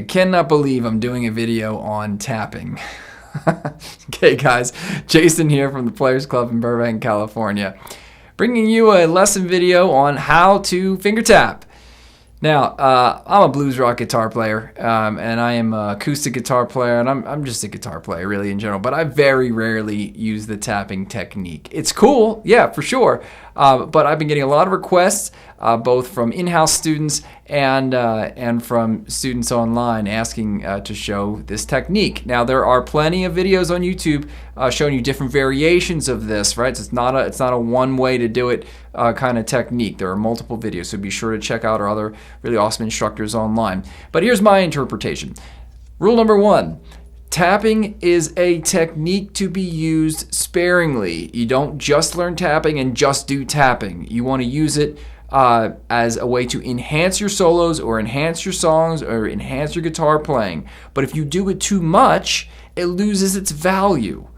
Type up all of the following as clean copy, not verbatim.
I cannot believe I'm doing a video on tapping. Okay, guys, Jason here from the Players Club in Burbank, California, bringing you a lesson video on how to finger tap. Now, I'm a blues rock guitar player, and I am an acoustic guitar player, and I'm just a guitar player really in general, but I very rarely use the tapping technique. It's cool, yeah, for sure, but I've been getting a lot of requests, both from in-house students and from students online asking to show this technique. Now, there are plenty of videos on YouTube showing you different variations of this, right? So it's not a one way to do it kind of technique. There are multiple videos, so be sure to check out our other really awesome instructors online. But here's my interpretation. Rule number 1. Tapping is a technique to be used sparingly. You don't just learn tapping and just do tapping. You want to use it as a way to enhance your solos or enhance your songs or enhance your guitar playing. But if you do it too much, it loses its value.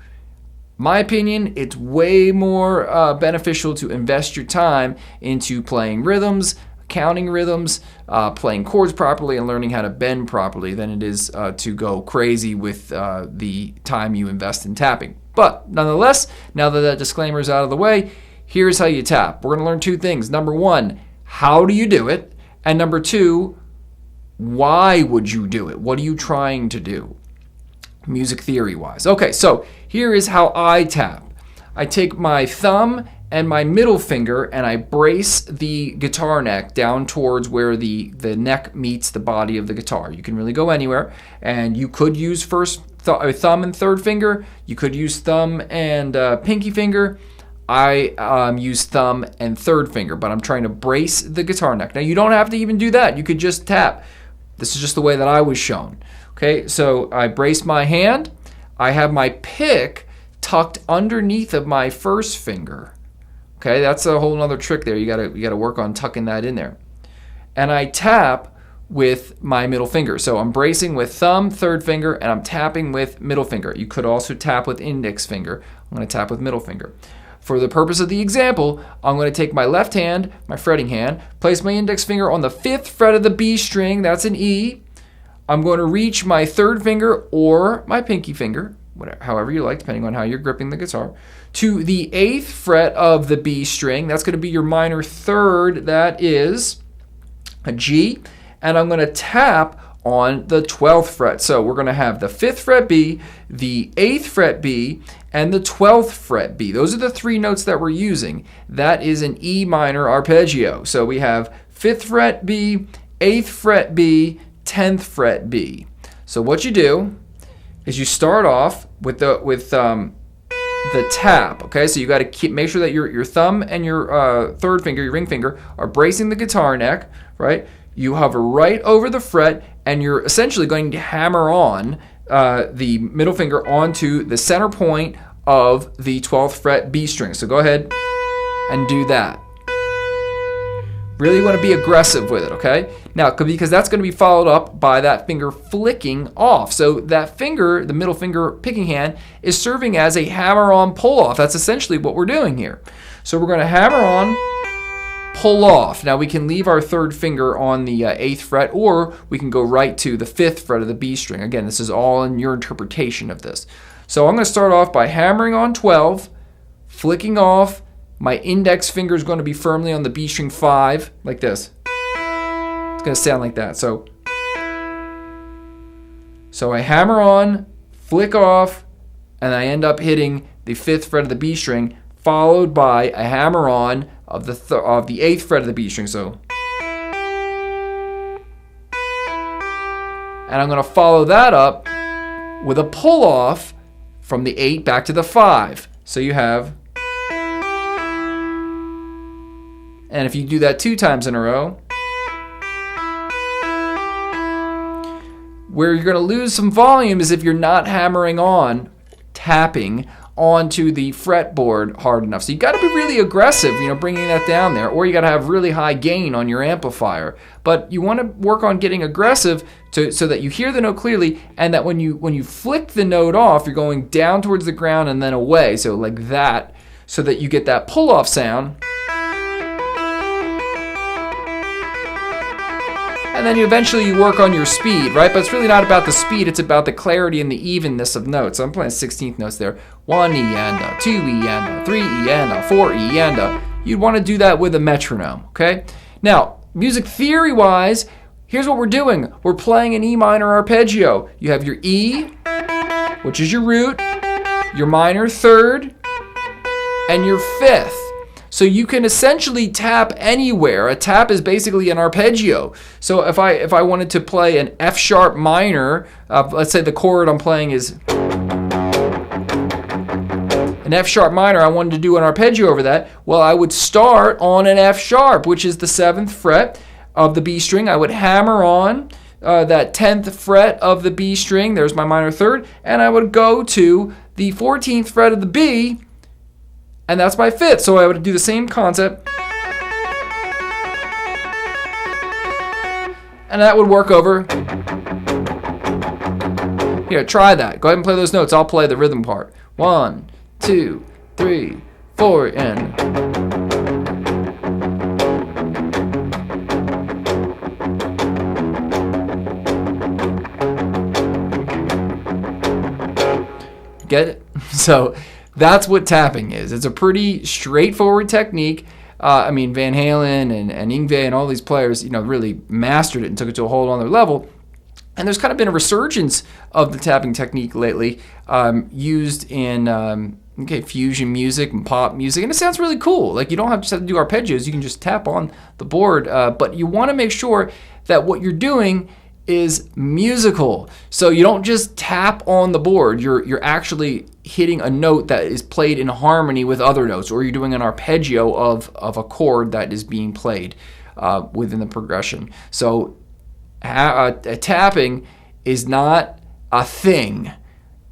My opinion, it's way more beneficial to invest your time into playing rhythms, counting rhythms, playing chords properly, and learning how to bend properly than it is to go crazy with the time you invest in tapping. But nonetheless, now that that disclaimer is out of the way, here's how you tap. We're going to learn two things. Number 1, how do you do it? And number 2, why would you do it? What are you trying to do, music theory-wise? Okay, so here is how I tap. I take my thumb and my middle finger and I brace the guitar neck down towards where the neck meets the body of the guitar. You can really go anywhere, and you could use first thumb and third finger. You could use thumb and pinky finger. I use thumb and third finger, but I'm trying to brace the guitar neck. Now, you don't have to even do that. You could just tap. This is just the way that I was shown. Okay, so I brace my hand. I have my pick tucked underneath of my first finger. Okay, that's a whole other trick there. You gotta work on tucking that in there. And I tap with my middle finger. So I'm bracing with thumb, third finger, and I'm tapping with middle finger. You could also tap with index finger. I'm gonna tap with middle finger. For the purpose of the example, I'm going to take my left hand, my fretting hand, place my index finger on the 5th fret of the B string, that's an E. I'm going to reach my third finger or my pinky finger, whatever, however you like, depending on how you're gripping the guitar, to the 8th fret of the B string. That's going to be your minor third, that is a G. And I'm going to tap on the 12th fret. So we're going to have the 5th fret B, the 8th fret B, and the 12th fret B. Those are the 3 notes that we're using. That is an E minor arpeggio. So we have 5th fret B, 8th fret B, 10th fret B. So what you do is you start off with the tap. Okay, so you got to make sure that your thumb and your third finger, your ring finger, are bracing the guitar neck. Right, you hover right over the fret, and you're essentially going to hammer on the middle finger onto the center point of the 12th fret B string. So go ahead and do that. Really want to be aggressive with it, okay? Now, because that's going to be followed up by that finger flicking off. So that finger, the middle finger picking hand, is serving as a hammer-on pull-off. That's essentially what we're doing here. So we're going to hammer on, pull off. Now we can leave our third finger on the 8th fret, or we can go right to the 5th fret of the B string. Again, this is all in your interpretation of this. So I'm going to start off by hammering on 12, flicking off. My index finger is going to be firmly on the B string 5, like this. It's going to sound like that. So I hammer on, flick off, and I end up hitting the 5th fret of the B string, followed by a hammer on of the 8th fret of the B string. So, and I'm going to follow that up with a pull off from the 8 back to the 5. So you have, and if you do that 2 times in a row, where you're going to lose some volume is if you're not hammering on, tapping onto the fretboard hard enough. So you got to be really aggressive, bringing that down there, or you got to have really high gain on your amplifier. But you want to work on getting aggressive so that you hear the note clearly, and that when you flick the note off, you're going down towards the ground and then away, so like that, so that you get that pull-off sound. And then eventually you work on your speed, right? But it's really not about the speed, it's about the clarity and the evenness of notes. So I'm playing 16th notes there. 1 E and a, 2 E and a, 3 E and a, 4 E and a. You'd want to do that with a metronome, okay? Now, music theory-wise, here's what we're doing. We're playing an E minor arpeggio. You have your E, which is your root, your minor third, and your fifth. So you can essentially tap anywhere. A tap is basically an arpeggio. So if I wanted to play an F sharp minor, let's say the chord I'm playing is an F sharp minor, I wanted to do an arpeggio over that, well, I would start on an F sharp, which is the 7th fret of the B string. I would hammer on that 10th fret of the B string, there's my minor third, and I would go to the 14th fret of the B, and that's my fifth. So I would do the same concept, and that would work over. Here, try that. Go ahead and play those notes. I'll play the rhythm part. 1, 2, 3, 4, and. Get it? So that's what tapping is. It's a pretty straightforward technique. I mean, Van Halen and Yngwie and all these players, really mastered it and took it to a whole other level. And there's kind of been a resurgence of the tapping technique lately, used in fusion music and pop music, and it sounds really cool. Like, you don't have to do arpeggios; you can just tap on the board. But you want to make sure that what you're doing is musical. So you don't just tap on the board. You're actually hitting a note that is played in harmony with other notes, or you're doing an arpeggio of a chord that is being played within the progression. So tapping is not a thing.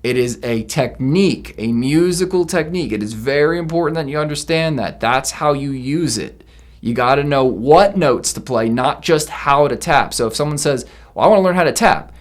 It is a technique, a musical technique. It is very important that you understand that. That's how you use it. You got to know what notes to play, not just how to tap. So if someone says, well, I want to learn how to tap,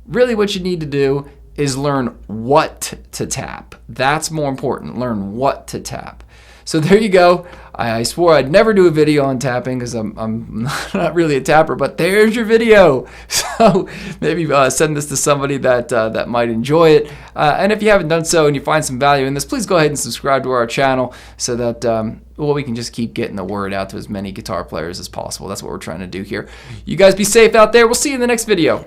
really what you need to do is learn what to tap. That's more important. Learn what to tap. So there you go. I swore I'd never do a video on tapping because I'm not really a tapper, but there's your video. So maybe send this to somebody that might enjoy it. And if you haven't done so and you find some value in this, please go ahead and subscribe to our channel so that we can just keep getting the word out to as many guitar players as possible. That's what we're trying to do here. You guys be safe out there. We'll see you in the next video.